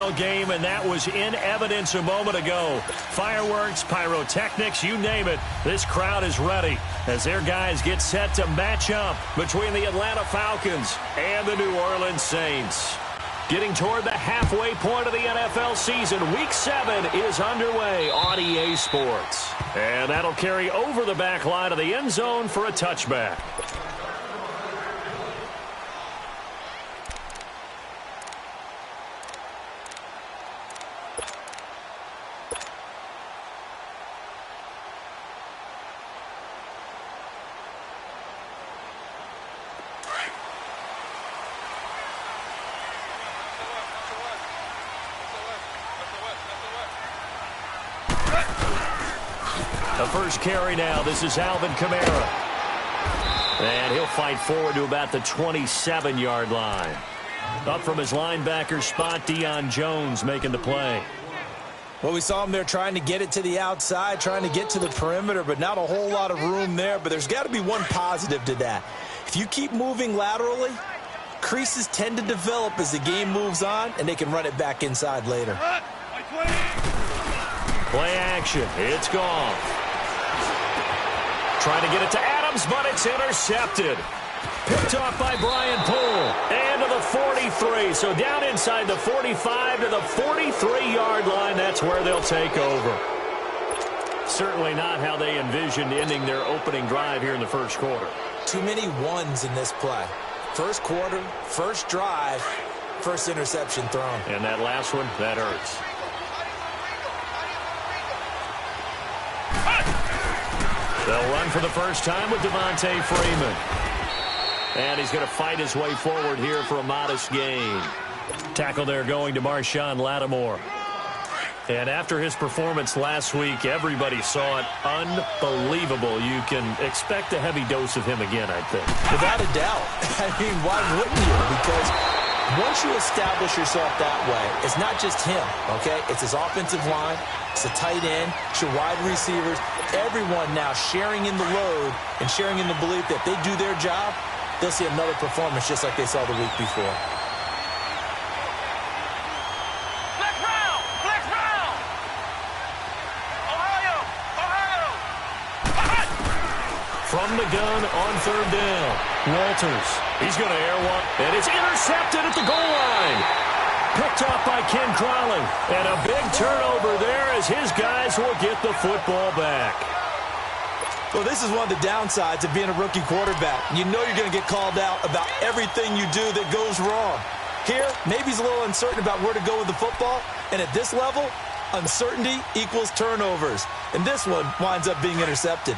ball game, and that was in evidence a moment ago. Fireworks, pyrotechnics, you name it. This crowd is ready as their guys get set to match up between the Atlanta Falcons and the New Orleans Saints. Getting toward the halfway point of the NFL season, Week 7 is underway on EA Sports. And that'll carry over the back line of the end zone for a touchback. The first carry now. This is Alvin Kamara. And he'll fight forward to about the 27-yard line. Up from his linebacker spot, Deion Jones making the play. Well, we saw him there trying to get it to the outside, trying to get to the perimeter, but not a whole lot of room there. But there's got to be one positive to that. If you keep moving laterally, creases tend to develop as the game moves on, and they can run it back inside later. Play action. It's gone. Trying to get it to Adams, but it's intercepted. Picked off by Brian Poole. And to the 43. So down inside the 45 to the 43-yard line. That's where they'll take over. Certainly not how they envisioned ending their opening drive here in the first quarter. Too many ones in this play. First quarter, first drive, first interception thrown. And that last one, that hurts. They'll run for the first time with Devontae Freeman. And he's going to fight his way forward here for a modest gain. Tackle there going to Marshawn Lattimore. And after his performance last week, everybody saw it. Unbelievable. You can expect a heavy dose of him again, I think. Without a doubt. I mean, why wouldn't you? Because once you establish yourself that way, it's not just him, okay? It's his offensive line. It's the tight end. It's your wide receivers. Everyone now sharing in the load and sharing in the belief that they do their job, they'll see another performance just like they saw the week before. From the gun on third down, Walters. He's going to air one, and it's intercepted at the goal line. Picked off by Ken Crowley. And a big turnover there as his guys will get the football back. Well, this is one of the downsides of being a rookie quarterback. You know you're going to get called out about everything you do that goes wrong. Here, maybe he's a little uncertain about where to go with the football. And at this level, uncertainty equals turnovers. And this one winds up being intercepted.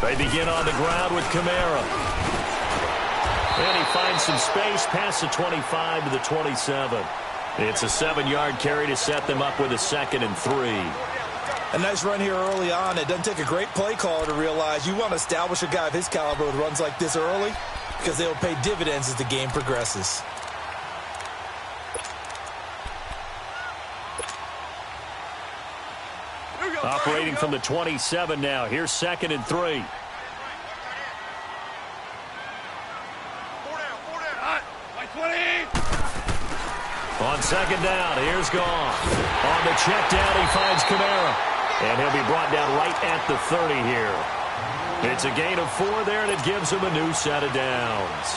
They begin on the ground with Kamara. And he finds some space past the 25 to the 27. It's a 7-yard carry to set them up with a 2nd and 3. A nice run here early on. It doesn't take a great play caller to realize you want to establish a guy of his caliber with runs like this early because they'll pay dividends as the game progresses. Operating from the 27 now. Here's 2nd and 3. On 2nd down, here's Goff. On the check down, he finds Kamara. And he'll be brought down right at the 30 here. It's a gain of 4 there, and it gives him a new set of downs.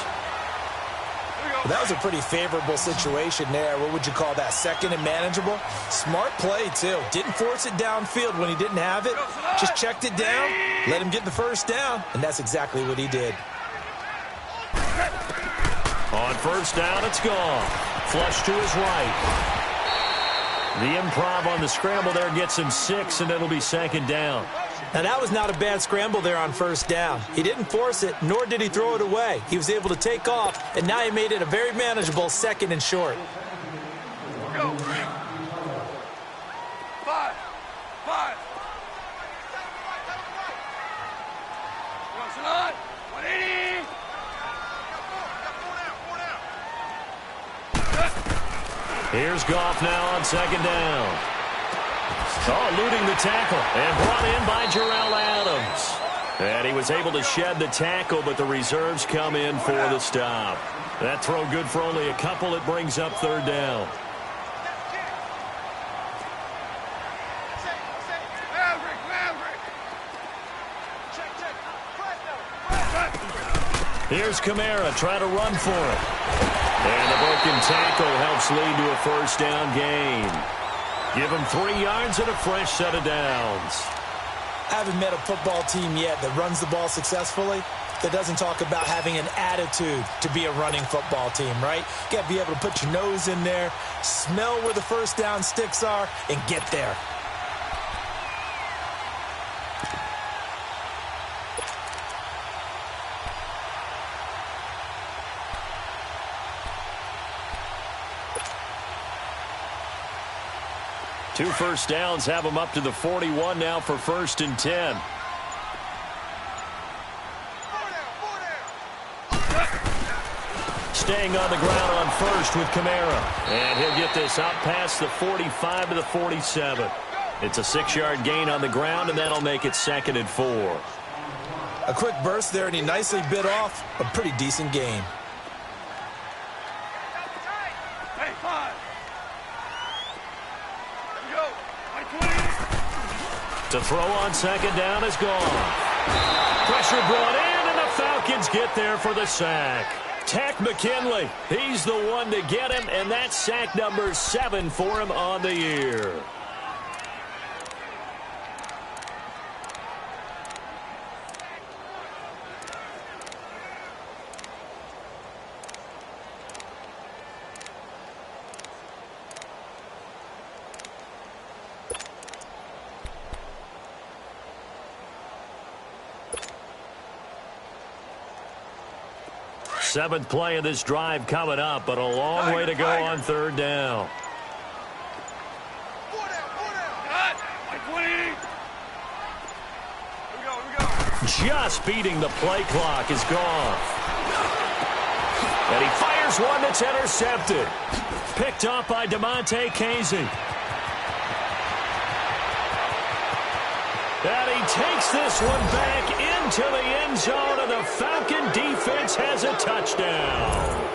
Well, that was a pretty favorable situation there. What would you call that? 2nd and manageable? Smart play, too. Didn't force it downfield when he didn't have it. Just checked it down, let him get the first down, and that's exactly what he did. On 1st down, it's gone. Flush to his right. The improv on the scramble there gets him 6, and it'll be 2nd down. Now, that was not a bad scramble there on 1st down. He didn't force it, nor did he throw it away. He was able to take off, and now he made it a very manageable 2nd and short. Go. 5. Crossing on. 180. Here's Goff now on 2nd down. Oh, eluding the tackle and brought in by Jarrell Adams. And he was able to shed the tackle, but the reserves come in for the stop. That throw good for only a couple. It brings up third down. Here's Kamara trying to run for it. And the broken tackle helps lead to a first down gain. Give him 3 yards and a fresh set of downs. I haven't met a football team yet that runs the ball successfully that doesn't talk about having an attitude to be a running football team, right? You got to be able to put your nose in there, smell where the first down sticks are, and get there. Two first downs have them up to the 41 now for 1st and 10. Staying on the ground on first with Kamara. And he'll get this out past the 45 to the 47. It's a 6-yard gain on the ground, and that'll make it 2nd and 4. A quick burst there, and he nicely bit off a pretty decent gain. Hey, 5. To throw on 2nd down is gone. Pressure brought in, and the Falcons get there for the sack. Tack McKinley, he's the one to get him, and that's sack number 7 for him on the year. Seventh play of this drive coming up, but a long way to go on 3rd down. Just beating the play clock is gone. And he fires one that's intercepted. Picked off by DeMonte Casey. And he takes this one back into the end zone, and the Falcon defense has a touchdown.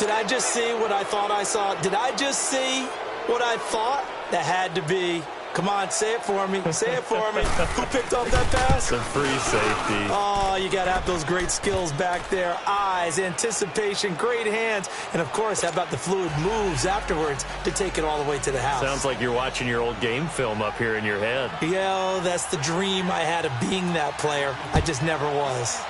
Did I just see what I thought I saw? Did I just see what I thought? That had to be. Come on, say it for me. Say it for me. Who picked off that pass? The free safety. Oh, you got to have those great skills back there. Eyes, anticipation, great hands. And, of course, how about the fluid moves afterwards to take it all the way to the house? Sounds like you're watching your old game film up here in your head. Yeah, that's the dream I had of being that player. I just never was.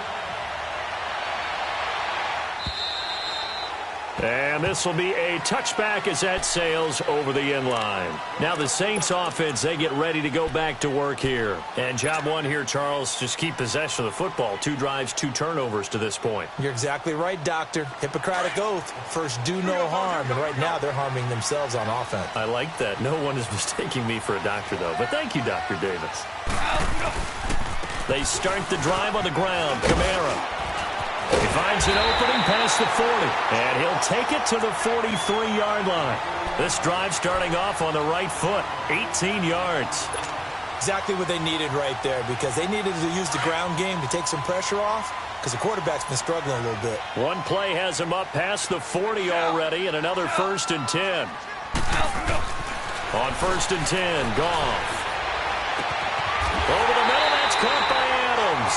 And this will be a touchback as that sails over the end line. Now the Saints offense, they get ready to go back to work here. And job one here, Charles, just keep possession of the football. 2 drives, 2 turnovers to this point. You're exactly right, Doctor. Hippocratic oath. First, do no harm. And right now, they're harming themselves on offense. I like that. No one is mistaking me for a doctor, though. But thank you, Dr. Davis. They start the drive on the ground. Kamara. He finds an opening past the 40, and he'll take it to the 43-yard line. This drive starting off on the right foot, 18 yards. Exactly what they needed right there, because they needed to use the ground game to take some pressure off, because the quarterback's been struggling a little bit. One play has him up past the 40 already, and another 1st and 10. On 1st and 10, Goff. Over the middle, that's caught by Adams.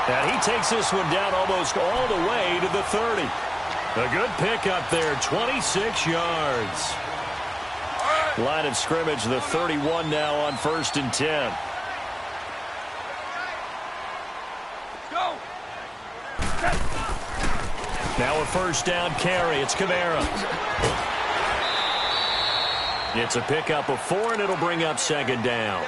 And he takes this one down almost all the way to the 30. A good pickup there, 26 yards. Line of scrimmage, the 31 now on 1st and 10. Go. Now a 1st down carry. It's Kamara. It's a pickup of 4, and it'll bring up 2nd down.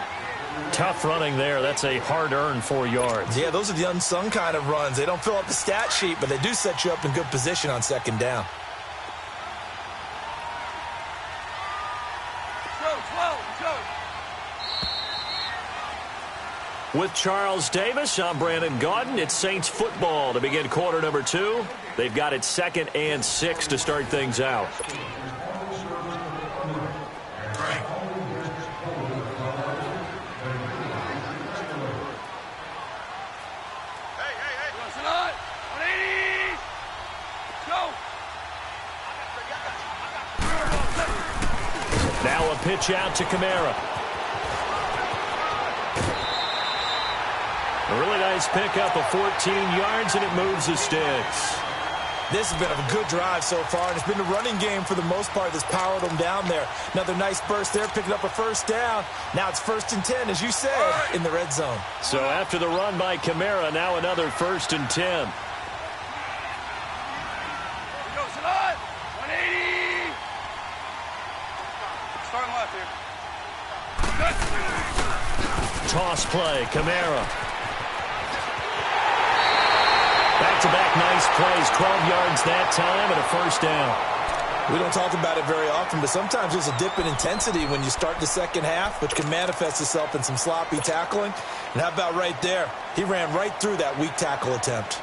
Tough running there. That's a hard-earned 4 yards. Yeah, those are the unsung kind of runs. They don't fill up the stat sheet, but they do set you up in good position on 2nd down. Go. With Charles Davis, I'm Brandon Gaudin. It's Saints football to begin quarter number 2. They've got it 2nd and 6 to start things out. pitch out to Kamara. A really nice pickup of 14 yards, and it moves the sticks. This has been a good drive so far, and it's been a running game for the most part that's powered them down there. Another nice burst there, picking up a first down. Now it's 1st and 10, as you said, in the red zone. So after the run by Kamara, now another 1st and 10. Go, Salon! 180! Starting left here. Toss play, Kamara. Back-to-back nice plays, 12 yards that time, and a first down. We don't talk about it very often, but sometimes there's a dip in intensity when you start the second half, which can manifest itself in some sloppy tackling. And how about right there? He ran right through that weak tackle attempt.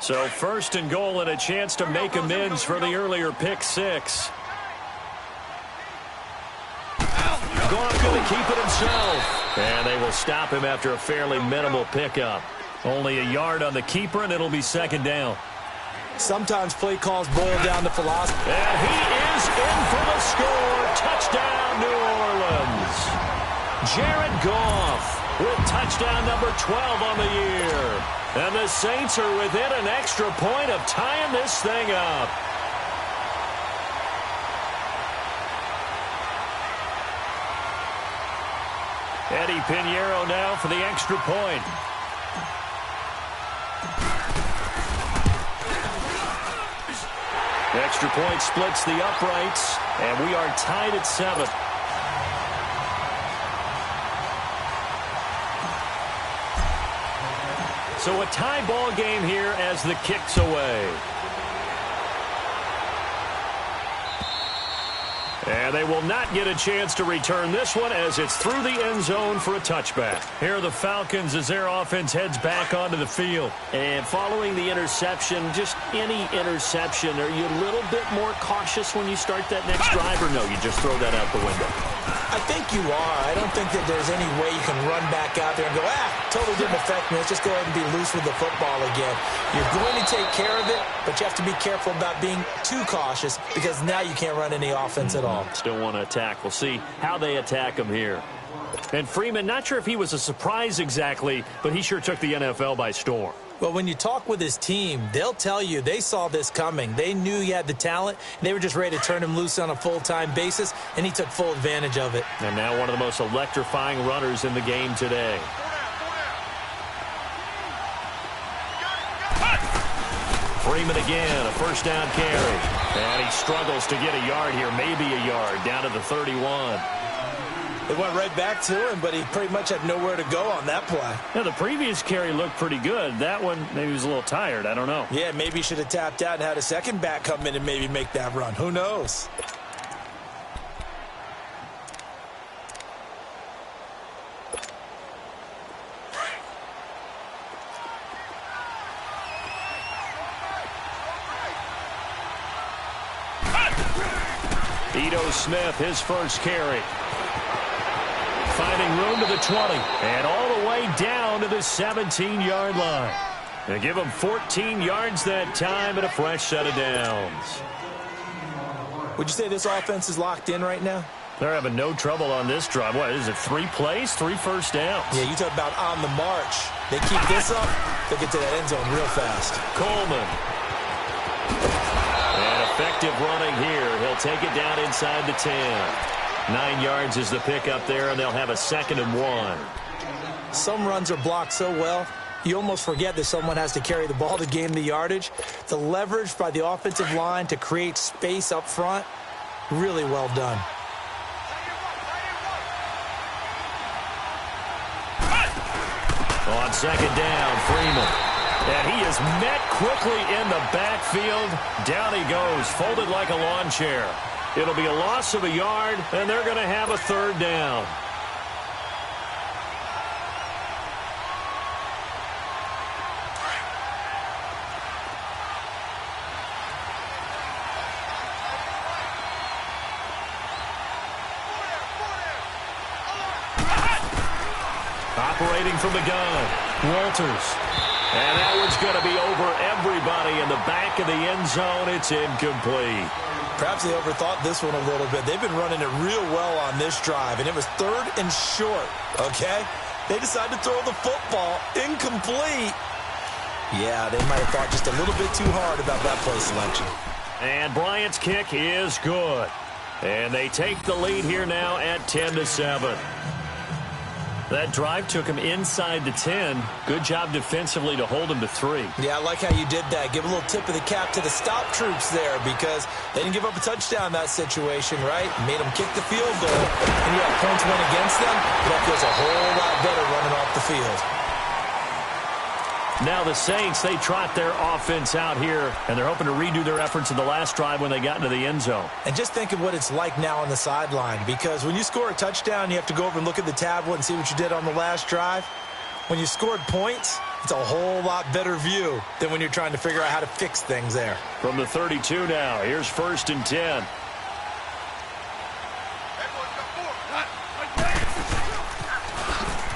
So 1st and goal and a chance to make amends for the earlier pick six. Goff going to keep it himself. And they will stop him after a fairly minimal pickup. Only a yard on the keeper, and it'll be 2nd down. Sometimes play calls boil down to philosophy. And he is in for the score. Touchdown, New Orleans. Jared Goff with touchdown number 12 on the year. And the Saints are within an extra point of tying this thing up. Eddie Pinheiro now for the extra point. The extra point splits the uprights, and we are tied at 7. So a tie ball game here as the kick's away. And they will not get a chance to return this one as it's through the end zone for a touchback. Here are the Falcons as their offense heads back onto the field. And following the interception, just any interception, are you a little bit more cautious when you start that next drive, or no, you just throw that out the window? I think you are. I don't think that there's any way you can run back out there and go, totally didn't affect me. Let's just go ahead and be loose with the football again. You're going to take care of it, but you have to be careful about being too cautious because now you can't run any offense at all. Still want to attack. We'll see how they attack him here. And Freeman, not sure if he was a surprise exactly, but he sure took the NFL by storm. Well, when you talk with his team, they'll tell you they saw this coming. They knew he had the talent. They were just ready to turn him loose on a full-time basis, and he took full advantage of it. And now one of the most electrifying runners in the game today. Freeman again, a first down carry. And he struggles to get a yard here, maybe a yard, down to the 31. It went right back to him, but he pretty much had nowhere to go on that play. Now, the previous carry looked pretty good. That one, maybe he was a little tired. I don't know. Yeah, maybe he should have tapped out and had a second back come in and maybe make that run. Who knows? Ito Smith, his first carry. Finding room to the 20. And all the way down to the 17-yard line. They give him 14 yards that time and a fresh set of downs. Would you say this offense is locked in right now? They're having no trouble on this drive. What is it, 3 plays, 3 first downs? Yeah, you talk about on the march. They keep this up, they'll get to that end zone real fast. Coleman. And effective running here. He'll take it down inside the 10. 9 yards is the pickup there, and they'll have a 2nd and 1. Some runs are blocked so well, you almost forget that someone has to carry the ball to gain the yardage. The leverage by the offensive line to create space up front, really well done. On 2nd down, Freeman. And he is met quickly in the backfield. Down he goes, folded like a lawn chair. It'll be a loss of a yard, and they're going to have a 3rd down. Operating from the gun, Walters. And that one's going to be over everybody in the back of the end zone. It's incomplete. Perhaps they overthought this one a little bit. They've been running it real well on this drive, and it was 3rd and short, okay? They decided to throw the football incomplete. Yeah, they might have thought just a little bit too hard about that play selection. And Bryant's kick is good. And they take the lead here now at 10-7. That drive took him inside the 10. Good job defensively to hold him to 3. Yeah, I like how you did that. Give a little tip of the cap to the stop troops there because they didn't give up a touchdown in that situation, right? Made them kick the field goal. And you have points went against them. That feels a whole lot better running off the field. Now the Saints, they trot their offense out here, and they're hoping to redo their efforts in the last drive when they got into the end zone. And just think of what it's like now on the sideline, because when you score a touchdown, you have to go over and look at the tablet and see what you did on the last drive. When you scored points, it's a whole lot better view than when you're trying to figure out how to fix things there. From the 32 now, here's 1st and 10.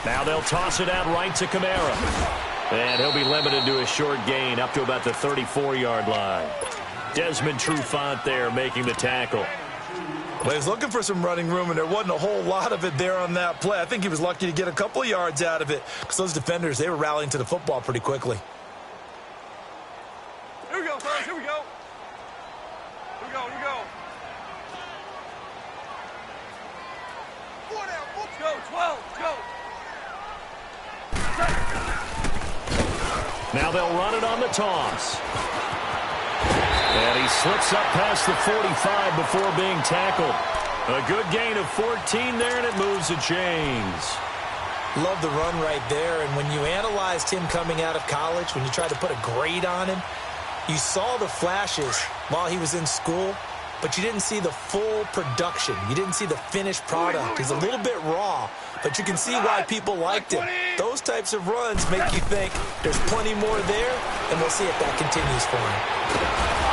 Now they'll toss it out right to Kamara. And he'll be limited to a short gain up to about the 34-yard line. Desmond Trufant there making the tackle. Well, he was looking for some running room, and there wasn't a whole lot of it there on that play. I think he was lucky to get a couple of yards out of it because those defenders, they were rallying to the football pretty quickly. Here we go, fellas. Here we go. Here we go. Here we go. 4 down. Let's go. 12. Let's go. Now they'll run it on the toss. And he slips up past the 45 before being tackled. A good gain of 14 there, and it moves the chains. Love the run right there, and when you analyzed him coming out of college, when you tried to put a grade on him, you saw the flashes while he was in school, but you didn't see the full production. You didn't see the finished product. He's a little bit raw, but you can see why people liked him. Those types of runs make you think there's plenty more there, and we'll see if that continues for him.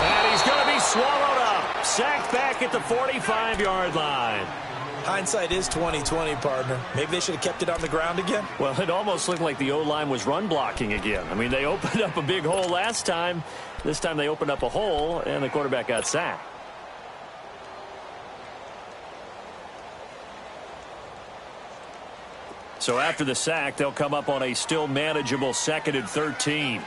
And he's going to be swallowed up. Sacked back at the 45-yard line. Hindsight is 20/20, partner. Maybe they should have kept it on the ground again. Well, it almost looked like the O-line was run blocking again. I mean, they opened up a big hole last time. This time they opened up a hole, and the quarterback got sacked. So after the sack, they'll come up on a still manageable 2nd and 13.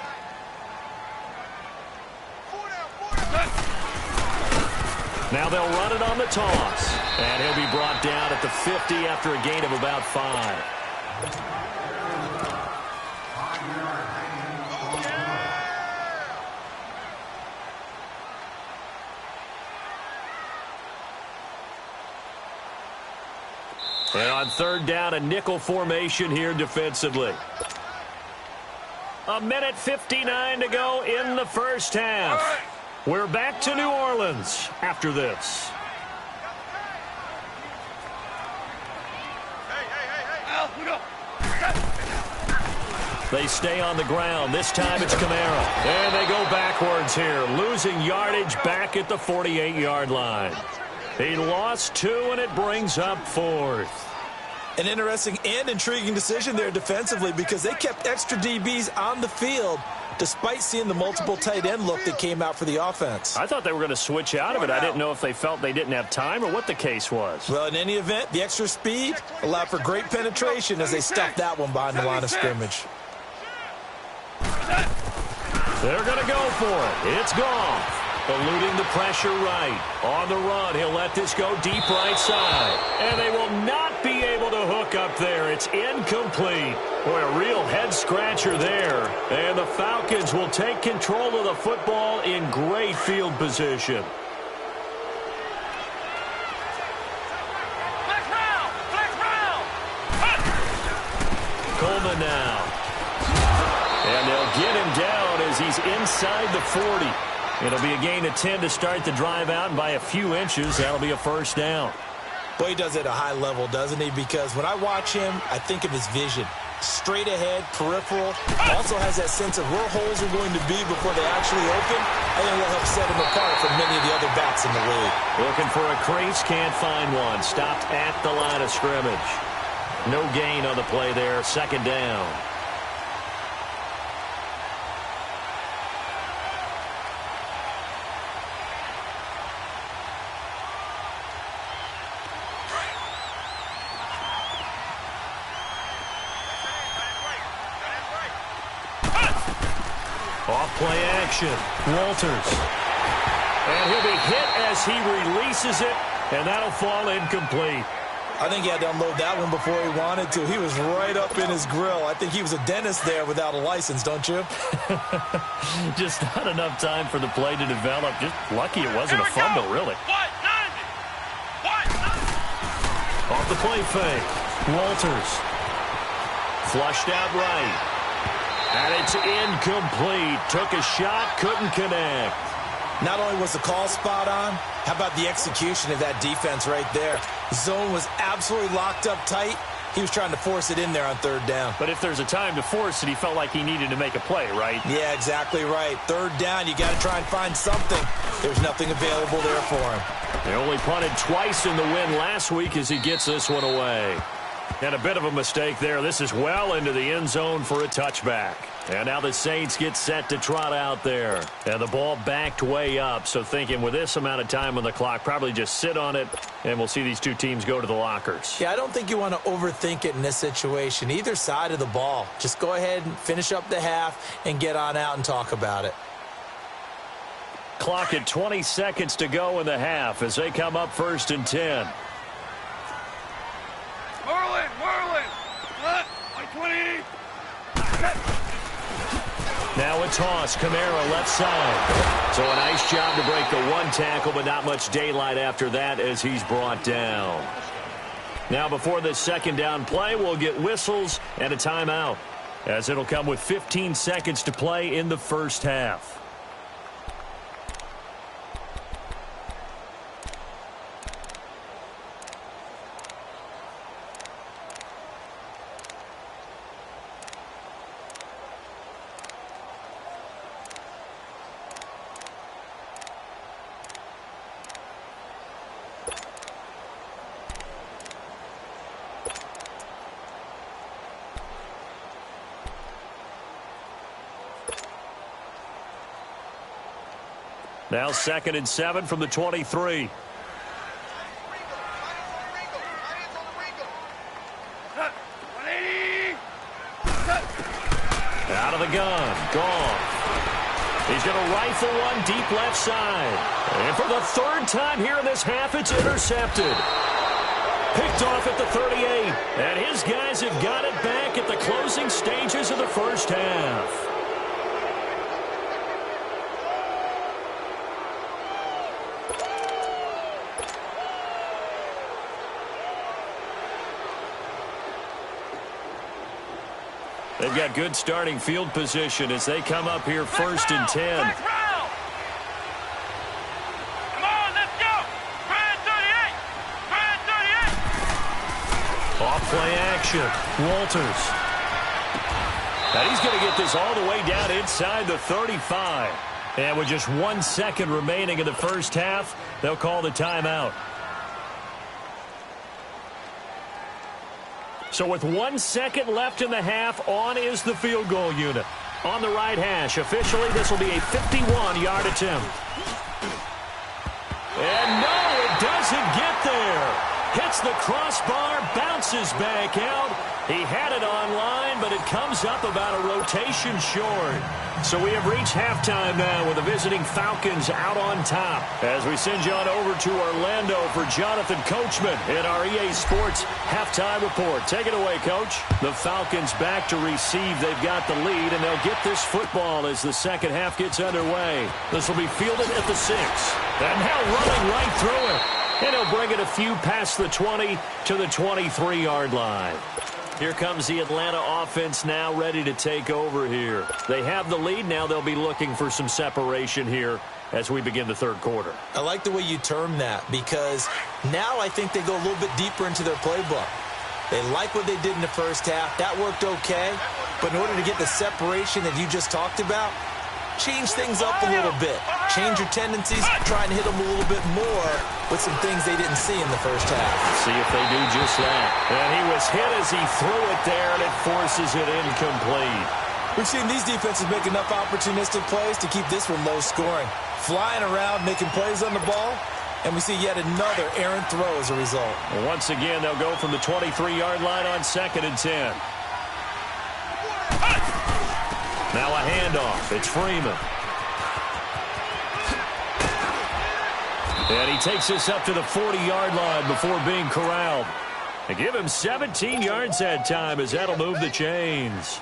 Now they'll run it on the toss. And he'll be brought down at the 50 after a gain of about 5. And on 3rd down, a nickel formation here defensively. 1:59 to go in the first half. We're back to New Orleans after this. They stay on the ground. This time it's Kamara. And they go backwards here, losing yardage back at the 48-yard line. He lost 2, and it brings up 4th. An interesting and intriguing decision there defensively because they kept extra DBs on the field despite seeing the multiple tight end look that came out for the offense. I thought they were going to switch out of it. I didn't know if they felt they didn't have time or what the case was. Well, in any event, the extra speed allowed for great penetration as they stuffed that one behind the line of scrimmage. They're going to go for it. It's gone. Eluding the pressure right. On the run, he'll let this go deep right side. And they will not be able to hook up there. It's incomplete. Boy, a real head-scratcher there. And the Falcons will take control of the football in great field position. Coleman now. And they'll get him down as he's inside the 40. It'll be a gain of 10 to start the drive out, and by a few inches, that'll be a first down. Boy, he does it at a high level, doesn't he? Because when I watch him, I think of his vision. Straight ahead, peripheral. Also has that sense of where holes are going to be before they actually open. I think will help set him apart from many of the other backs in the league. Looking for a crease, can't find one. Stopped at the line of scrimmage. No gain on the play there, 2nd down. Off-play action. Walters. And he'll be hit as he releases it, and that'll fall incomplete. I think he had to unload that one before he wanted to. He was right up in his grill. I think he was a dentist there without a license, don't you? Just not enough time for the play to develop. Just lucky it wasn't a fumble, really. Off the play fake. Walters. Flushed out right. And it's incomplete. Took a shot, couldn't connect. Not only was the call spot on, how about the execution of that defense right there? Zone was absolutely locked up tight. He was trying to force it in there on third down. But if there's a time to force it, he felt like he needed to make a play, right? Yeah, exactly right. Third down, you got to try and find something. There's nothing available there for him. They only punted twice in the win last week as he gets this one away. And a bit of a mistake there. This is well into the end zone for a touchback. And now the Saints get set to trot out there. And the ball backed way up. So thinking with this amount of time on the clock, probably just sit on it, and we'll see these two teams go to the lockers. Yeah, I don't think you want to overthink it in this situation. Either side of the ball. Just go ahead and finish up the half and get on out and talk about it. Clock at 20 seconds to go in the half as they come up 1st and 10. Merlin! Like 20! Now a toss. Kamara left side. So a nice job to break the one tackle, but not much daylight after that as he's brought down. Now before this second down play, we'll get whistles and a timeout, as it'll come with 15 seconds to play in the first half. Now 2nd and 7 from the 23. Out of the gun. Gone. He's going to rifle one deep left side. And for the third time here in this half, it's intercepted. Picked off at the 38. And his guys have got it back at the closing stages of the first half. They've got good starting field position as they come up here 1st and 10. Come on, let's go! Brad 38! Brad 38! Off-play action. Walters. And he's going to get this all the way down inside the 35. And with just 1 second remaining in the first half, they'll call the timeout. So with 1 second left in the half, on is the field goal unit. On the right hash, officially this will be a 51-yard attempt. And no, it doesn't get there. Hits the crossbar, bounces back out. He had it online, but it comes up about a rotation short. So we have reached halftime now with the visiting Falcons out on top. As we send you on over to Orlando for Jonathan Coachman in our EA Sports halftime report. Take it away, Coach. The Falcons back to receive. They've got the lead, and they'll get this football as the second half gets underway. This will be fielded at the 6. And now running right through it. And he'll bring it a few past the 20 to the 23-yard line. Here comes the Atlanta offense now ready to take over here. They have the lead. Now they'll be looking for some separation here as we begin the third quarter. I like the way you term that because now I think they go a little bit deeper into their playbook. They like what they did in the first half. That worked okay. But in order to get the separation that you just talked about, change things up a little bit. Change your tendencies, try and hit them a little bit more with some things they didn't see in the first half. See if they do just that. And he was hit as he threw it there, and it forces it incomplete. We've seen these defenses make enough opportunistic plays to keep this one low scoring. Flying around, making plays on the ball, and we see yet another errant throw as a result. And once again, they'll go from the 23-yard line on 2nd and 10. Now a handoff. It's Freeman. And he takes this up to the 40-yard line before being corralled. They give him 17 yards that time as that'll move the chains.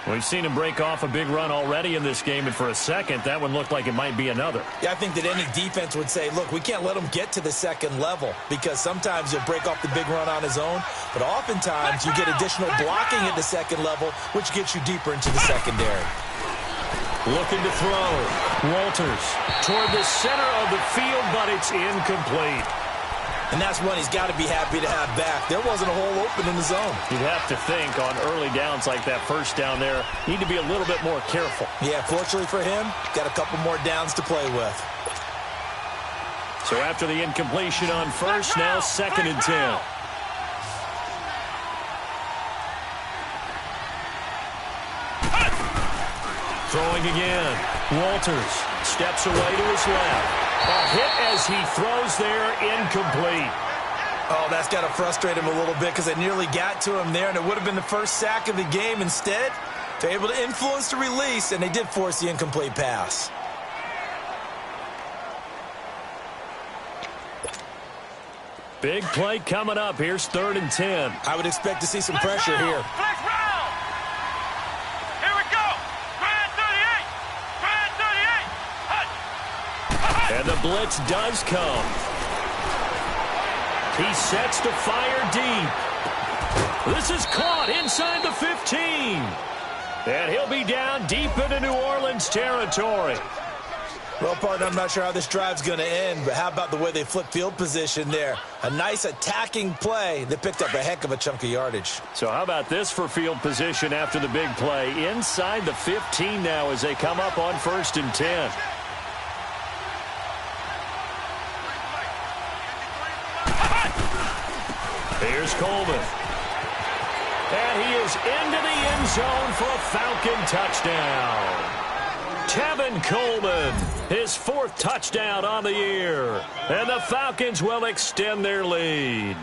We've seen him break off a big run already in this game, and for a second, that one looked like it might be another. Yeah, I think that any defense would say, look, we can't let him get to the second level because sometimes he'll break off the big run on his own, but oftentimes you get additional blocking at the second level, which gets you deeper into the secondary. Looking to throw. Walters toward the center of the field, but it's incomplete. And that's one he's got to be happy to have back. There wasn't a hole open in the zone. You'd have to think on early downs like that first down there, need to be a little bit more careful. Yeah, fortunately for him, got a couple more downs to play with. So after the incompletion on first, now 2nd and 10. Throwing again. Walters steps away to his left. A hit as he throws there, incomplete. Oh, that's got to frustrate him a little bit because they nearly got to him there, and it would have been the first sack of the game. Instead, they're able to influence the release, and they did force the incomplete pass. Big play coming up. Here's 3rd and 10. I would expect to see some pressure here. And the blitz does come. He sets to fire deep. This is caught inside the 15. And he'll be down deep into New Orleans territory. Well, partner, I'm not sure how this drive's going to end, but how about the way they flip field position there? A nice attacking play that picked up a heck of a chunk of yardage. So how about this for field position after the big play? Inside the 15 now as they come up on 1st and 10. Here's Coleman. And he is into the end zone for a Falcon touchdown. Tevin Coleman, his 4th touchdown on the year. And the Falcons will extend their lead.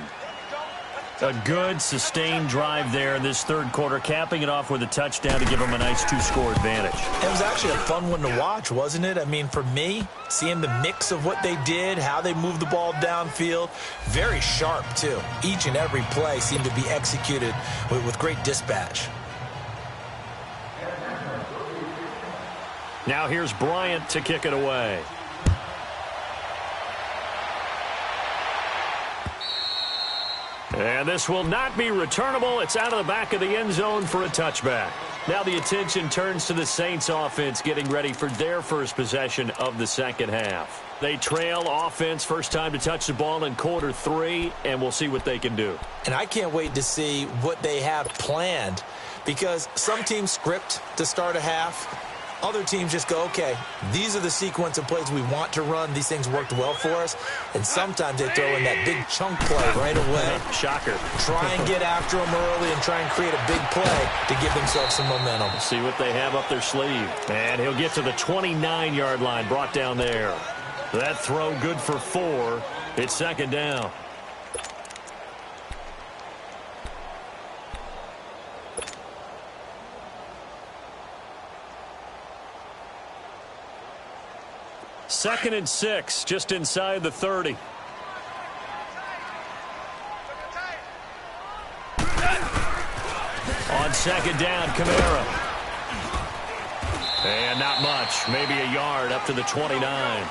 A good, sustained drive there in this 3rd quarter, capping it off with a touchdown to give them a nice 2-score advantage. It was actually a fun one to watch, wasn't it? I mean, for me, seeing the mix of what they did, how they moved the ball downfield, very sharp, too. Each and every play seemed to be executed with great dispatch. Now here's Bryant to kick it away. And this will not be returnable. It's out of the back of the end zone for a touchback. Now the attention turns to the Saints offense getting ready for their first possession of the second half. They trail offense, first time to touch the ball in quarter 3, and we'll see what they can do. And I can't wait to see what they have planned because some teams script to start a half. Other teams just go, okay, these are the sequence of plays we want to run. These things worked well for us. And sometimes they throw in that big chunk play right away. Shocker. Try and get after them early and try and create a big play to give themselves some momentum. See what they have up their sleeve. And he'll get to the 29-yard line, brought down there. That throw good for 4. It's 2nd down. Second and 6, just inside the 30. On 2nd down, Kamara. And not much, maybe a yard up to the 29.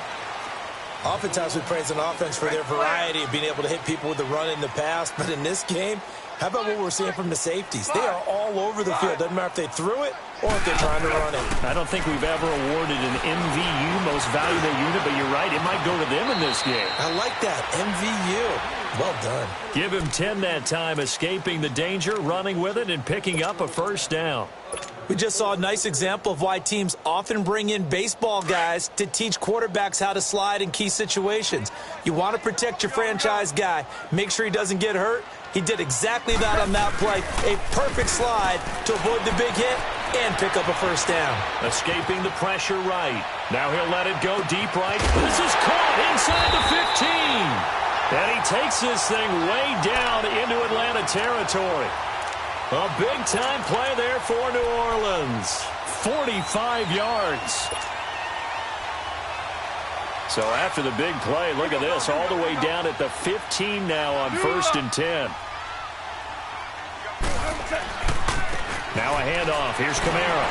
Oftentimes we praise an offense for their variety of being able to hit people with the run in the past, but in this game, how about what we're seeing from the safeties? They are all over the field. Doesn't matter if they threw it or if they're trying to run it. I don't think we've ever awarded an MVU, most valuable unit, but you're right, it might go to them in this game. I like that, MVU. Well done. Give him 10 that time, escaping the danger, running with it, and picking up a first down. We just saw a nice example of why teams often bring in baseball guys to teach quarterbacks how to slide in key situations. You want to protect your franchise guy. Make sure he doesn't get hurt. He did exactly that on that play. A perfect slide to avoid the big hit and pick up a first down. Escaping the pressure right. Now he'll let it go deep right. This is caught inside the 15. And he takes this thing way down into Atlanta territory. A big-time play there for New Orleans. 45 yards. So after the big play, look at this, all the way down at the 15 now on 1st and 10. Now a handoff. Here's Kamara.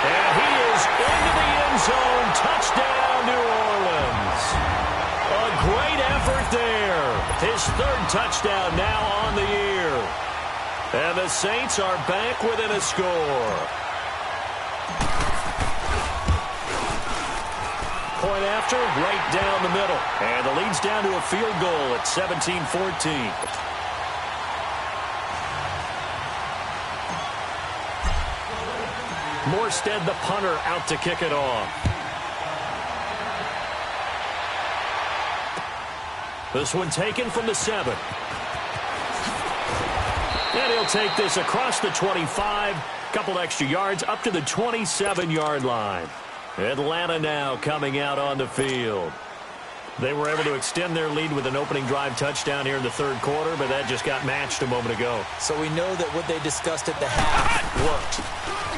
And he is into the end zone. Touchdown, New Orleans. A great effort there. His 3rd touchdown now on the year. And the Saints are back within a score. Point after, right down the middle. And the lead's down to a field goal at 17-14. Morstead, the punter, out to kick it off. This one taken from the 7. And he'll take this across the 25. Couple extra yards up to the 27-yard line. Atlanta now coming out on the field. They were able to extend their lead with an opening drive touchdown here in the 3rd quarter, but that just got matched a moment ago. So we know that what they discussed at the half worked.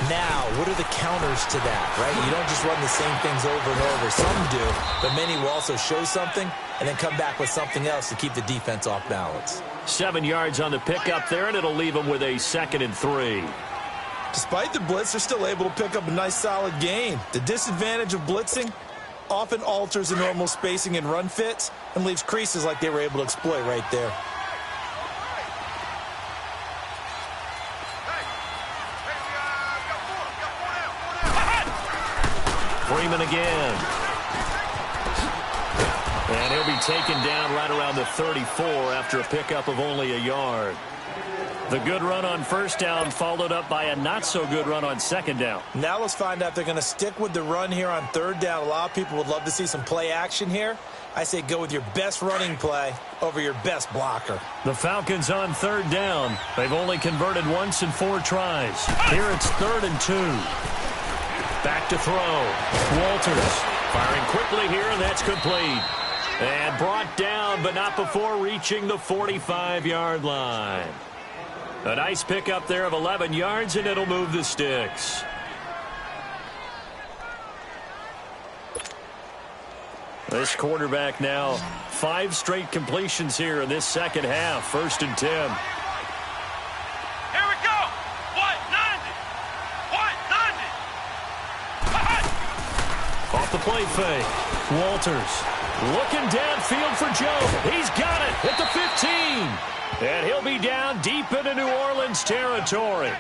Now, what are the counters to that, right? You don't just run the same things over and over. Some do, but many will also show something and then come back with something else to keep the defense off balance. 7 yards on the pickup there, and it'll leave them with a 2nd and 3. Despite the blitz, they're still able to pick up a nice, solid gain. The disadvantage of blitzing often alters the normal spacing and run fits and leaves creases like they were able to exploit right there. Freeman again. And he'll be taken down right around the 34 after a pickup of only a yard. The good run on 1st down followed up by a not-so-good run on 2nd down. Now let's find out if they're going to stick with the run here on 3rd down. A lot of people would love to see some play action here. I say go with your best running play over your best blocker. The Falcons on 3rd down. They've only converted once in 4 tries. Here it's 3rd and 2. Back to throw. Walters firing quickly here, and that's complete. And brought down, but not before reaching the 45-yard line. A nice pickup there of 11 yards, and it'll move the sticks. This quarterback now 5 straight completions here in this 2nd half. 1st and 10. Here we go. 190. 190. Off the play fake. Walters looking downfield for Joe. He's got it at the 15. And he'll be down deep into New Orleans territory.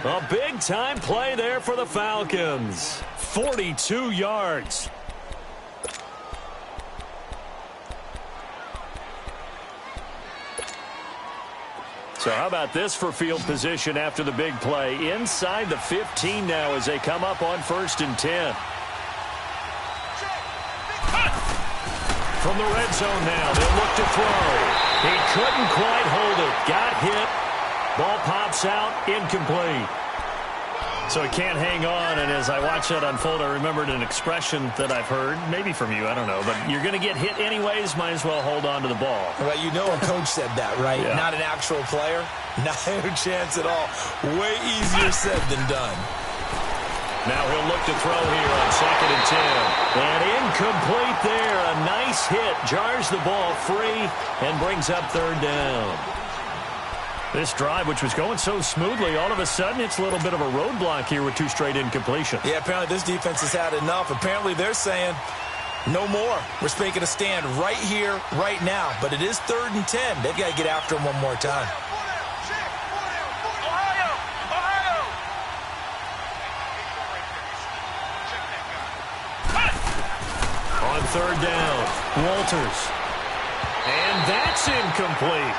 A big-time play there for the Falcons. 42 yards. So how about this for field position after the big play? Inside the 15 now as they come up on 1st and 10. From the red zone now, they'll look to throw. He couldn't quite hold it. Got hit. Ball pops out. Incomplete. So he can't hang on, and as I watch that unfold, I remembered an expression that I've heard, maybe from you, I don't know, but you're going to get hit anyways, might as well hold on to the ball. Well, you know a coach said that, right? Yeah. Not an actual player. Not a chance at all. Way easier said than done. Now he'll look to throw here on 2nd and 10. And incomplete there. A nice hit. Jars the ball free and brings up 3rd down. This drive, which was going so smoothly, all of a sudden it's a little bit of a roadblock here with 2 straight incompletions. Yeah, apparently this defense has had enough. Apparently they're saying no more. We're making a stand right here, right now. But it is 3rd and 10. They've got to get after him one more time. On 3rd down, Walters. And that's incomplete.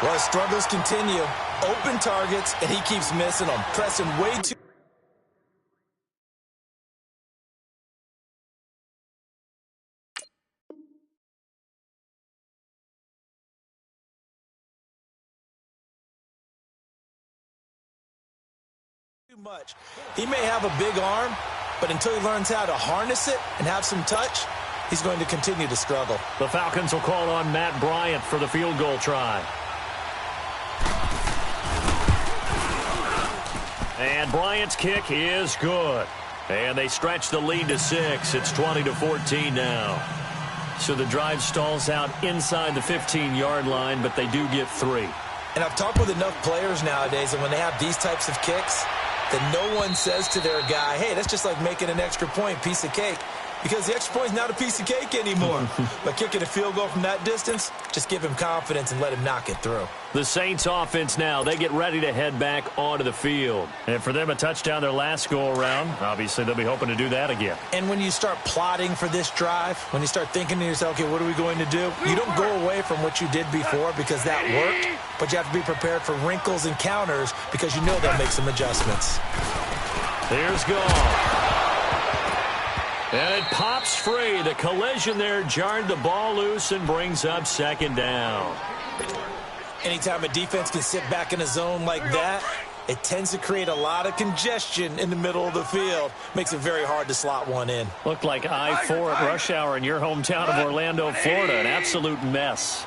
Well, his struggles continue. Open targets, and he keeps missing them. Pressing way too much. He may have a big arm, but until he learns how to harness it and have some touch, he's going to continue to struggle. The Falcons will call on Matt Bryant for the field goal try. And Bryant's kick is good. And they stretch the lead to 6. It's 20-14 now. So the drive stalls out inside the 15-yard line, but they do get 3. And I've talked with enough players nowadays, and when they have these types of kicks, that no one says to their guy, hey, that's just like making an extra point, piece of cake. Because the extra point is not a piece of cake anymore. But kicking a field goal from that distance, just give him confidence and let him knock it through. The Saints offense now, they get ready to head back onto the field. And for them, a touchdown their last go-around. Obviously, they'll be hoping to do that again. And when you start plotting for this drive, when you start thinking to yourself, okay, what are we going to do? You don't go away from what you did before because that worked, but you have to be prepared for wrinkles and counters because you know they'll make some adjustments. Here's Goff. And it pops free. The collision there jarred the ball loose and brings up second down. Anytime a defense can sit back in a zone like that, it tends to create a lot of congestion in the middle of the field. Makes it very hard to slot one in. Looked like I-4 at rush hour in your hometown of Orlando, Florida. An absolute mess.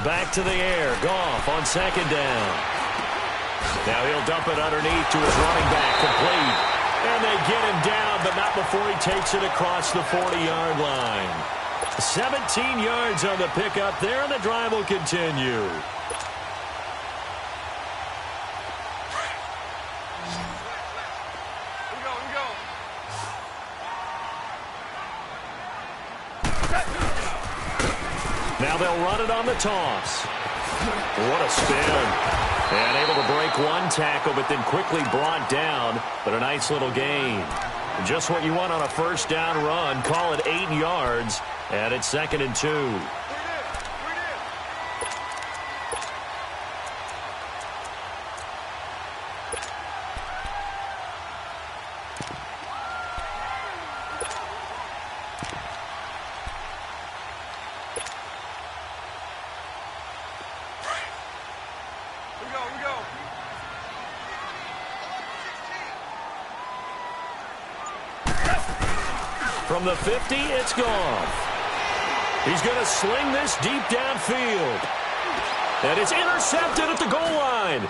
Back to the air. Goff on second down. Now he'll dump it underneath to his running back, complete. And they get him down, but not before he takes it across the 40-yard line. 17 yards on the pickup there, and the drive will continue. Now they'll run it on the toss. What a spin. And able to break one tackle, but then quickly brought down. But a nice little gain. Just what you want on a first down run. Call it 8 yards. And it's 2nd and 2. From the 50, it's Goff. He's going to sling this deep downfield. And it's intercepted at the goal line.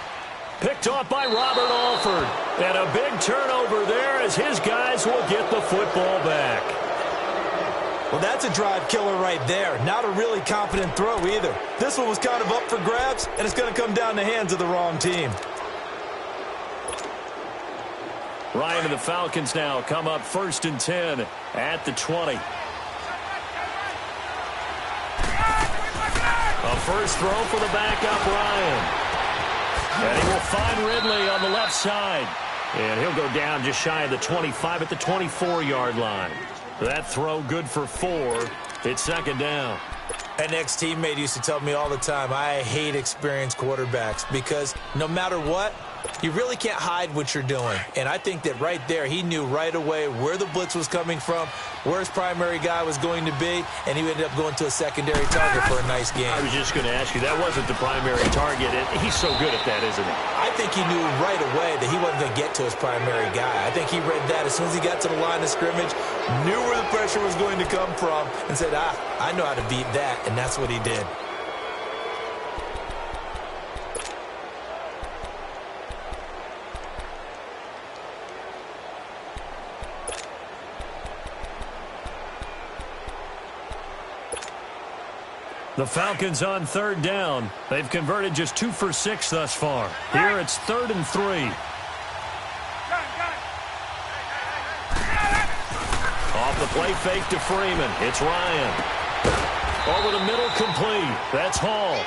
Picked off by Robert Alford. And a big turnover there as his guys will get the football back. Well, that's a drive killer right there. Not a really confident throw either. This one was kind of up for grabs, and it's going to come down the hands of the wrong team. Ryan and the Falcons now come up 1st and 10 at the 20. A first throw for the backup, Ryan. And he will find Ridley on the left side. And he'll go down just shy of the 25 at the 24-yard line. That throw good for 4. It's 2nd down. An ex-teammate used to tell me all the time, I hate experienced quarterbacks because no matter what, you really can't hide what you're doing. And I think that right there, he knew right away where the blitz was coming from, where his primary guy was going to be, and he ended up going to a secondary target for a nice game. I was just going to ask you, that wasn't the primary target. He's so good at that, isn't he? I think he knew right away that he wasn't going to get to his primary guy. I think he read that as soon as he got to the line of scrimmage, knew where the pressure was going to come from, and said, I know how to beat that, and that's what he did. The Falcons on 3rd down. They've converted just 2 for 6 thus far. Here it's 3rd and 3. Off the play fake to Freeman. It's Ryan. Over the middle, complete. That's Hall.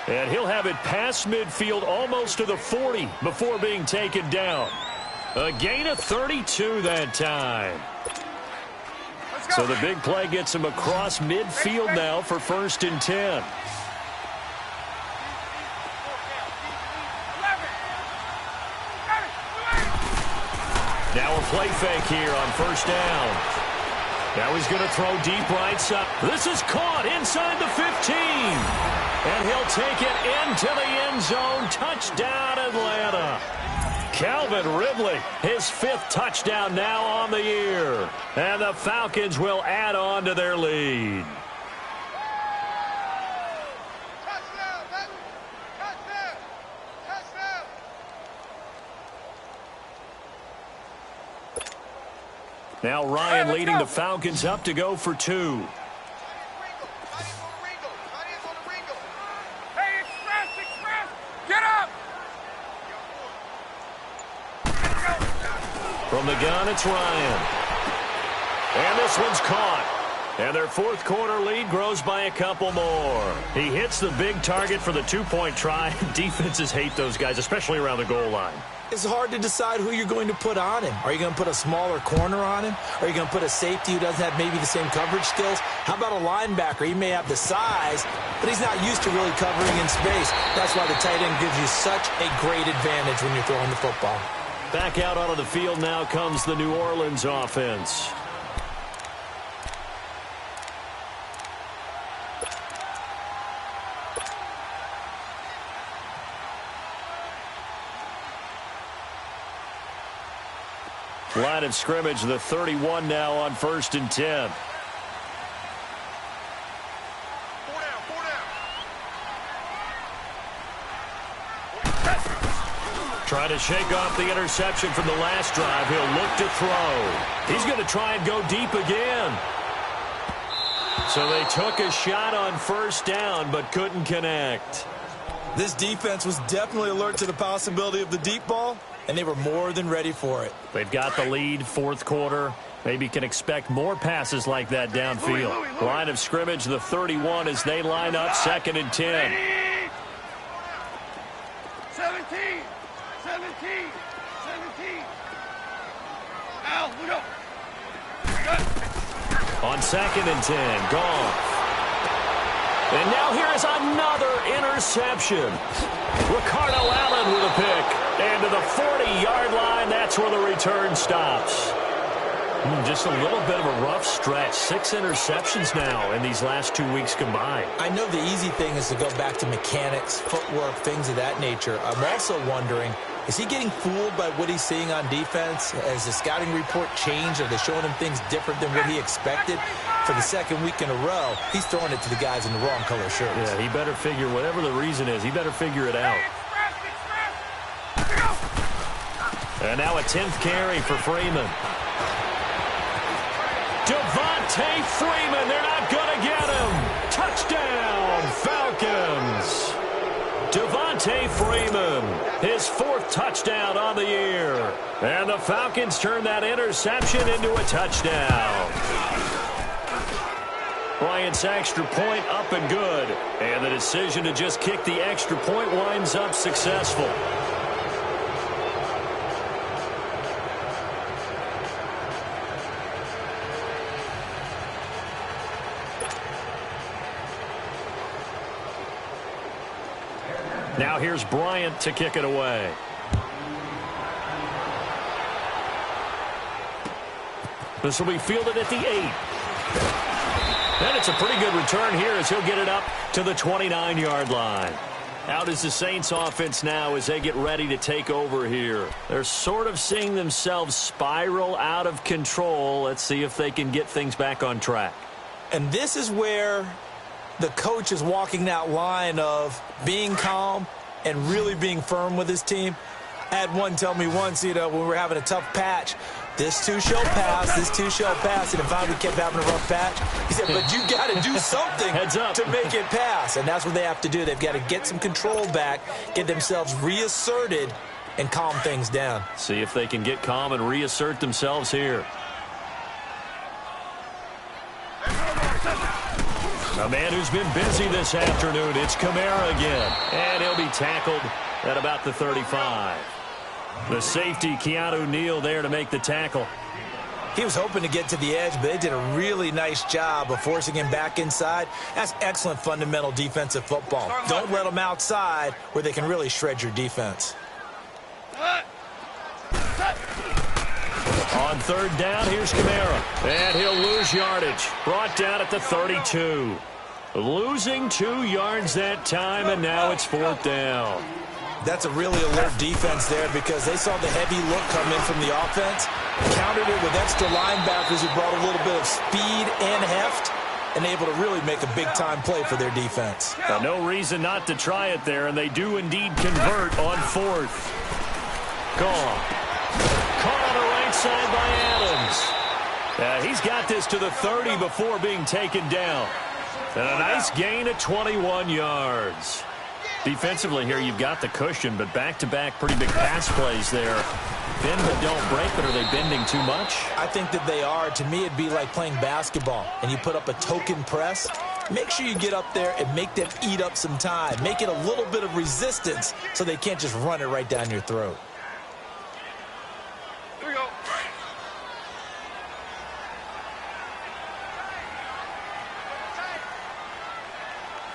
And he'll have it past midfield almost to the 40 before being taken down. A gain of 32 that time. So the big play gets him across midfield now for 1st and 10. Now a play fake here on 1st down. Now he's going to throw deep right side. This is caught inside the 15. And he'll take it into the end zone. Touchdown, Atlanta. Calvin Ridley, his 5th touchdown now on the year. And the Falcons will add on to their lead. Now Ryan leading the Falcons up to go for 2. Hey, express! Get up! From the gun, it's Ryan. And this one's caught. And their fourth quarter lead grows by a couple more. He hits the big target for the two-point try. Defenses hate those guys, especially around the goal line. It's hard to decide who you're going to put on him. Are you going to put a smaller corner on him? Are you going to put a safety who doesn't have maybe the same coverage skills? How about a linebacker? He may have the size, but he's not used to really covering in space. That's why the tight end gives you such a great advantage when you're throwing the football. Back out onto the field now comes the New Orleans offense. Line of scrimmage, the 31 now on 1st and 10. Trying to shake off the interception from the last drive. He'll look to throw. He's going to try and go deep again. So they took a shot on 1st down but couldn't connect. This defense was definitely alert to the possibility of the deep ball, and they were more than ready for it. They've got the lead, fourth quarter. Maybe can expect more passes like that downfield. Line of scrimmage, the 31 as they line up 2nd and 10. 17. Al, look up. On 2nd and 10, Goff. And now here is another interception. Ricardo Allen with a pick. And to the 40-yard line, that's where the return stops. Just a little bit of a rough stretch. 6 interceptions now in these last 2 weeks combined. I know the easy thing is to go back to mechanics, footwork, things of that nature. I'm also wondering, is he getting fooled by what he's seeing on defense? Has the scouting report changed? Are they showing him things different than what he expected? For the 2nd week in a row, he's throwing it to the guys in the wrong color shirts. Yeah, he better figure, whatever the reason is, he better figure it out. And now a 10th carry for Freeman. Devontae Freeman, they're not going to get him. Touchdown, Falcons. Devontae Freeman, his 4th touchdown on the year. And the Falcons turn that interception into a touchdown. Bryant's extra point up and good. And the decision to just kick the extra point winds up successful. Now here's Bryant to kick it away. This will be fielded at the 8. And it's a pretty good return here as he'll get it up to the 29-yard line. Out is the Saints offense now as they get ready to take over here. They're sort of seeing themselves spiral out of control. Let's see if they can get things back on track. And this is where the coach is walking that line of being calm and really being firm with his team. I had one tell me once, when we were having a tough patch, this too shall pass, this too shall pass. And if we kept having a rough patch, he said, but you got to do something to make it pass. And that's what they have to do. They've got to get some control back, get themselves reasserted, and calm things down. See if they can get calm and reassert themselves here. A man who's been busy this afternoon, it's Kamara again. And he'll be tackled at about the 35. The safety, Keanu Neal, there to make the tackle. He was hoping to get to the edge, but they did a really nice job of forcing him back inside. That's excellent fundamental defensive football. Don't let them outside where they can really shred your defense. On 3rd down, here's Kamara. And he'll lose yardage. Brought down at the 32. Losing 2 yards that time, and now it's 4th down. That's a really alert defense there because they saw the heavy look come in from the offense, countered it with extra linebackers who brought a little bit of speed and heft, and able to really make a big-time play for their defense. Now, no reason not to try it there, and they do indeed convert on 4th. Goff. Caught on the right side by Adams. He's got this to the 30 before being taken down. And a nice gain of 21 yards. Defensively here, you've got the cushion, but back-to-back pretty big pass plays there. Bend but don't break, but are they bending too much? I think that they are. To me, it'd be like playing basketball, and you put up a token press. Make sure you get up there and make them eat up some time. Make it a little bit of resistance so they can't just run it right down your throat. Here we go.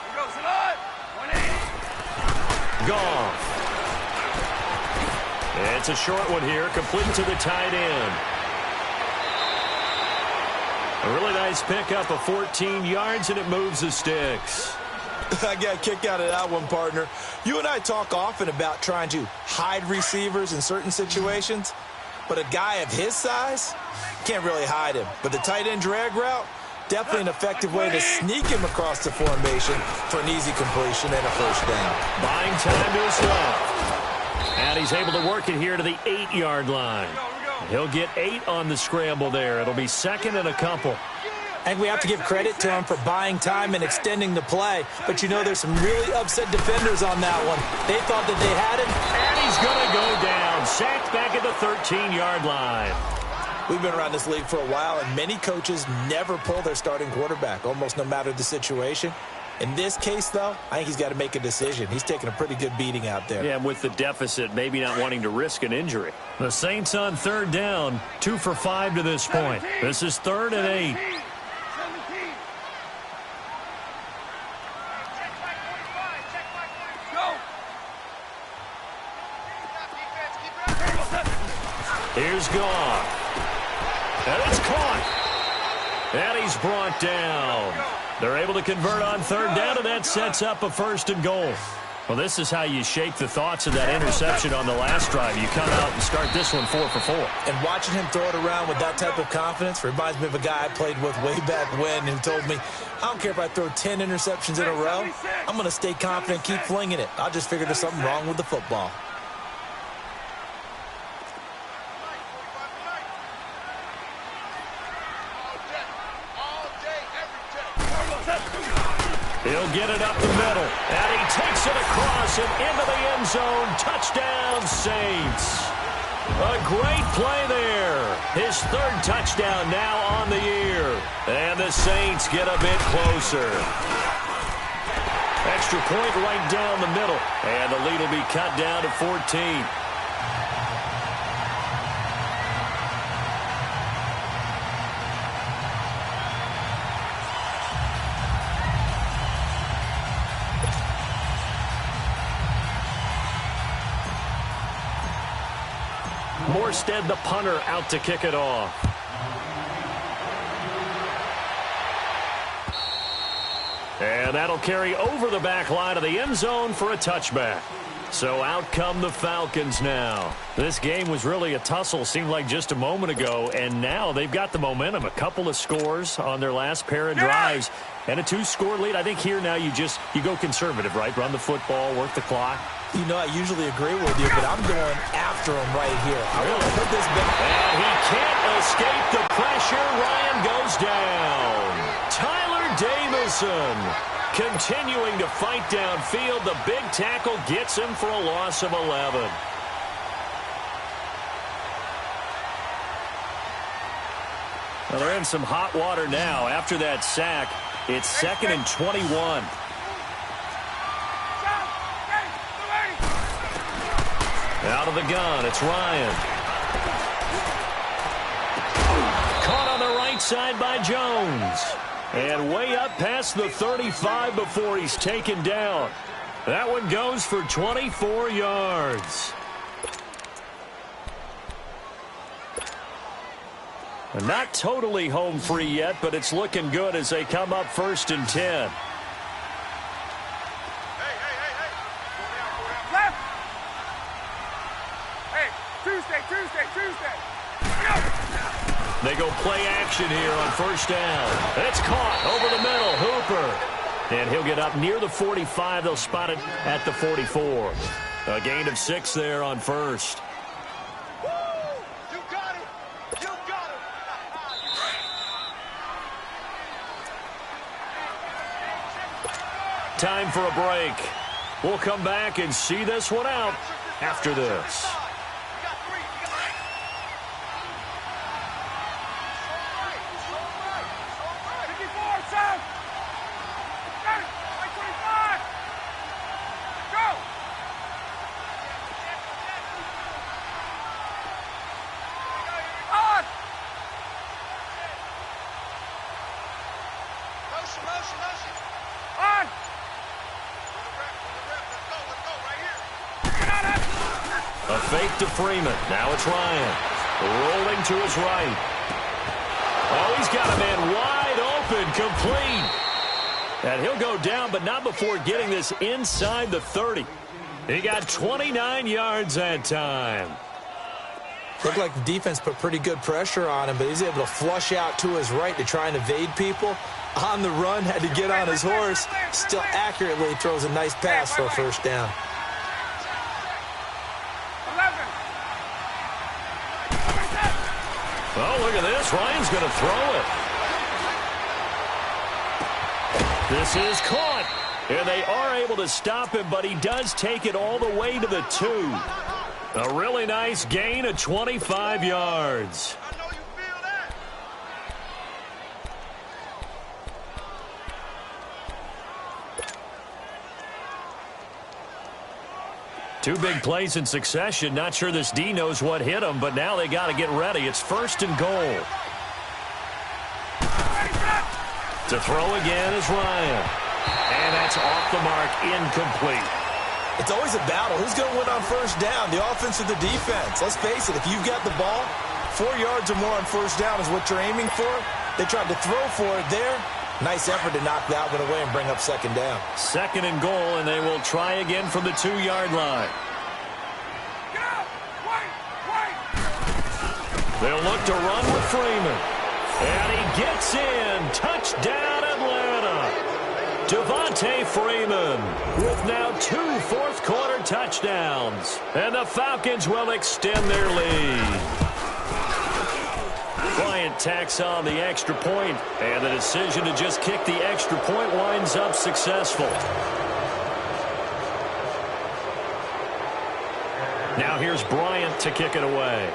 Here goes it on. 180. Goff. It's a short one here, complete to the tight end. A really nice pickup of 14 yards, and it moves the sticks. I got a kick out of that one, partner. You and I talk often about trying to hide receivers in certain situations, but a guy of his size can't really hide him. But the tight end drag route, definitely an effective way to sneak him across the formation for an easy completion and a first down. Buying time to his left. And he's able to work it here to the 8-yard line. He'll get 8 on the scramble there. It'll be second and a couple. I think we have to give credit to him for buying time and extending the play. But, you know, there's some really upset defenders on that one. They thought that they had him. And he's going to go down. Sacked back at the 13-yard line. We've been around this league for a while, and many coaches never pull their starting quarterback, almost no matter the situation. In this case, though, I think he's got to make a decision. He's taking a pretty good beating out there. Yeah, with the deficit, maybe not wanting to risk an injury. The Saints on third down, 2 for 5 to this point. This is 3rd and 8. 17. Go. Here's Goff. And it's caught. And he's brought down. They're able to convert on third down, and that sets up a 1st and goal. Well, this is how you shake the thoughts of that interception on the last drive. You come out and start this one 4 for 4. And watching him throw it around with that type of confidence reminds me of a guy I played with way back when who told me, I don't care if I throw 10 interceptions in a row. I'm going to stay confident, keep flinging it. I just figured there's something wrong with the football. He'll get it up the middle, and he takes it across and into the end zone. Touchdown, Saints. A great play there. His 3rd touchdown now on the year. And the Saints get a bit closer. Extra point right down the middle, and the lead will be cut down to 14. Morstead, the punter, out to kick it off. And that'll carry over the back line of the end zone for a touchback. So out come the Falcons now. This game was really a tussle, seemed like just a moment ago, and now they've got the momentum. A couple of scores on their last pair of drives and a 2-score lead. I think here now you go conservative, right? Run the football, work the clock. You know, I usually agree with you, but I'm going after him right here. I want to put this back. And he can't escape the pressure. Ryan goes down. Tyler Davison continuing to fight downfield. The big tackle gets him for a loss of 11. Well, they're in some hot water now. After that sack, it's 2nd and 21. Out of the gun, it's Ryan. Caught on the right side by Jones. And way up past the 35 before he's taken down. That one goes for 24 yards. Not totally home free yet, but it's looking good as they come up 1st and 10. They go play action here on 1st down. It's caught over the middle. Hooper. And he'll get up near the 45. They'll spot it at the 44. A gain of 6 there on 1st. time for a break. We'll come back and see this one out after this. A fake to Freeman. Now it's Ryan. Rolling to his right. Oh, he's got a man wide open, complete. And he'll go down, but not before getting this inside the 30. He got 29 yards that time. Looked like the defense put pretty good pressure on him, but he's able to flush out to his right to try and evade people. On the run, had to get on his horse. Still accurately throws a nice pass for a first down. Oh, look at this. Ryan's going to throw it. This is caught. And they are able to stop him, but he does take it all the way to the 2. A really nice gain of 25 yards. I know you feel that. Two big plays in succession. Not sure this D knows what hit him, but now they got to get ready. It's 1st and goal. To throw again is Ryan. And that's off the mark, incomplete. It's always a battle. Who's going to win on first down, the offense or the defense? Let's face it, if you've got the ball, 4 yards or more on first down is what you're aiming for. They tried to throw for it there. Nice effort to knock that one away and bring up 2nd down. 2nd and goal, and they will try again from the 2-yard line. They'll look to run with Freeman. And he gets in. Touchdown, Atlanta. Devontae Freeman with now 2 fourth-quarter touchdowns. And the Falcons will extend their lead. Bryant tacks on the extra point, and the decision to just kick the extra point winds up successful. Now here's Bryant to kick it away.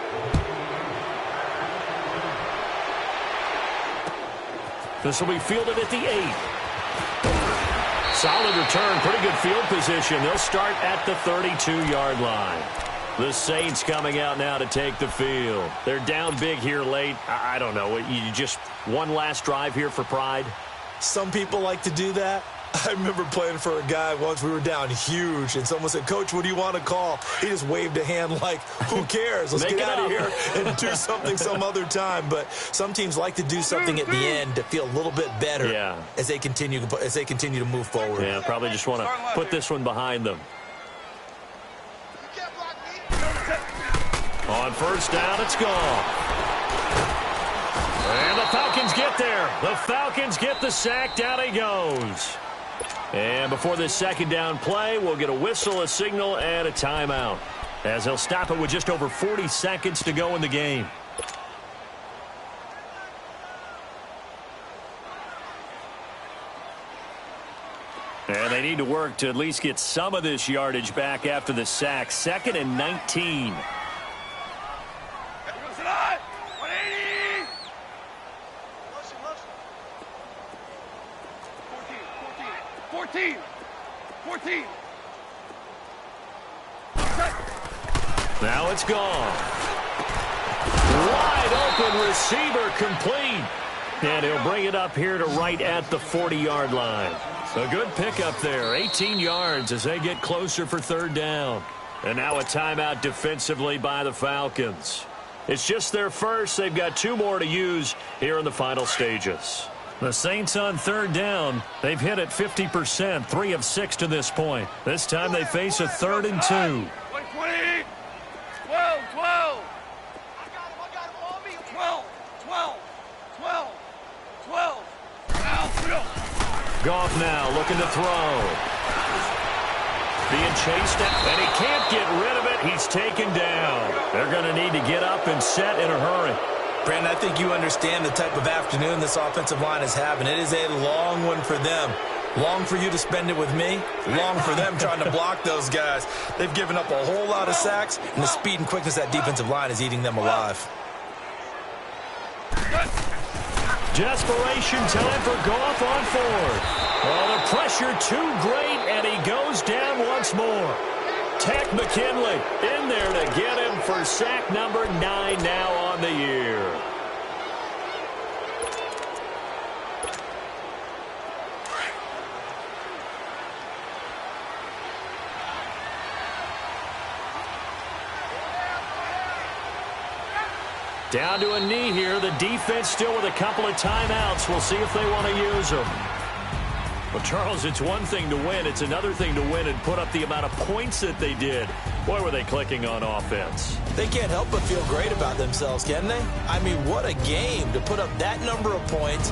This will be fielded at the 8. Solid return, pretty good field position. They'll start at the 32-yard line. The Saints coming out now to take the field. They're down big here late. I don't know. You just one last drive here for pride? Some people like to do that. I remember playing for a guy once. We were down huge, and someone said, "Coach, what do you want to call?" He just waved a hand like, who cares? Let's get out of here and do something some other time. But some teams like to do something at the end to feel a little bit better as they continue to move forward. Yeah, probably just want to put this one behind them. On first down, it's gone. And the Falcons get there. The Falcons get the sack. Down he goes. And before this 2nd down play, we'll get a whistle, a signal, and a timeout, as he'll stop it with just over 40 seconds to go in the game. And they need to work to at least get some of this yardage back after the sack. 2nd and 19. 14. Now it's gone. Wide open receiver, complete. And he'll bring it up here to right at the 40-yard line. A good pickup there, 18 yards as they get closer for 3rd down. And now a timeout defensively by the Falcons. It's just their first. They've got 2 more to use here in the final stages. The Saints on 3rd down. They've hit it 50%, 3 of 6 to this point. This time they face a 3rd and 2. 20. 12. 12. 12. Goff now looking to throw. Being chased and he can't get rid of it. He's taken down. They're going to need to get up and set in a hurry. Brandon, I think you understand the type of afternoon this offensive line is having. It is a long one for them. Long for you to spend it with me. Long for them trying to block those guys. They've given up a whole lot of sacks, and the speed and quickness of that defensive line is eating them alive. Desperation time for Goff on fourth. Oh, the pressure too great, and he goes down once more. Tech McKinley in there to get him for sack number 9 now on the year. Down to a knee here. The defense still with a couple of timeouts. We'll see if they want to use them. Well, Charles, it's one thing to win. It's another thing to win and put up the amount of points that they did. Boy, were they clicking on offense. They can't help but feel great about themselves, can they? I mean, what a game to put up that number of points